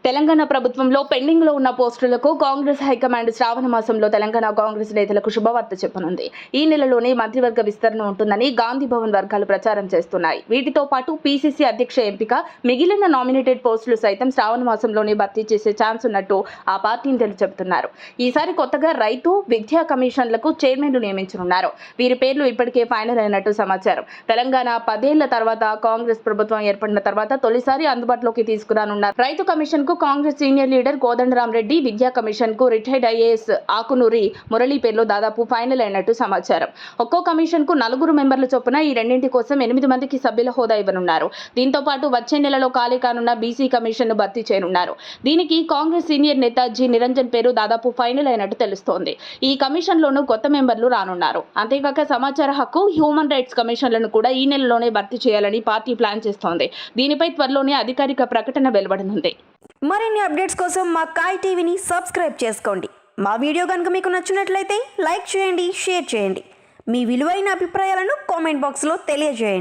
తెలంగాణ ప్రభుత్వంలో పెండింగ్ లో ఉన్న పోస్టులకు కాంగ్రెస్ హైకమాండ్ శ్రావణ మాసంలో తెలంగాణ కాంగ్రెస్ నేతలకు శుభవార్త చెప్పనుంది. ఈ నెలలోనే మంత్రివర్గ విస్తరణ ఉంటుందని గాంధీ భవన్ వర్గాలు ప్రచారం చేస్తున్నాయి. వీటితో పాటు పీసీసీ అధ్యక్ష ఎంపిక, మిగిలిన నామినేటెడ్ పోస్టులు సైతం శ్రావణ మాసంలోనే భర్తీ చేసే ఛాన్స్ ఉన్నట్టు ఆ పార్టీ నేతలు చెబుతున్నారు. ఈసారి కొత్తగా రైతు, విద్యా కమిషన్లకు చైర్మన్లు నియమించనున్నారు. వీరి పేర్లు ఇప్పటికే ఫైనల్ అయినట్టు సమాచారం. తెలంగాణ 10 ఏళ్ల తర్వాత కాంగ్రెస్ ప్రభుత్వం ఏర్పడిన తర్వాత తొలిసారి అందుబాటులోకి తీసుకురానున్న రైతు commission Congress senior leader Kodandaram Reddy, విద్యా కమిషన్ కు రిటైర్డ్ ఐఏఎస్ ఆకునూరి మురళీ పేర్లు దాదాపు ఫైనల్ అయినట్టు సమాచారం. ఒక్కో కమిషన్ కు 4 మెంబర్ల చొప్పున ఈ రెండింటి కోసం 8 మందికి సభ్యుల హోదా ఇవ్వనున్నారు. దీంతో పాటు వచ్చే నెలలో ఖాళీ కానున్న బీసీ కమిషన్ ను భర్తీ చేయనున్నారు. దీనికి కాంగ్రెస్ సీనియర్ నేత జి నిరంజన్ పేరు దాదాపు ఫైనల్ అయినట్టు తెలుస్తోంది. ఈ కమిషన్ లోనూ కొత్త మెంబర్లు రానున్నారు. అంతేకాక సమాచార హక్కు, హ్యూమన్ రైట్స్ కమిషన్లను కూడా ఈ నెలలోనే భర్తీ చేయాలని పార్టీ ప్లాన్ చేస్తోంది. దీనిపై త్వరలోనే అధికారిక ప్రకటన వెలువడనుంది. మరిన్ని అప్డేట్స్ కోసం మా కాయ్ టీవీని సబ్స్క్రైబ్ చేసుకోండి. మా వీడియో కనుక మీకు నచ్చినట్లయితే లైక్ చేయండి, షేర్ చేయండి. మీ విలువైన అభిప్రాయాలను కామెంట్ బాక్స్లో తెలియజేయండి.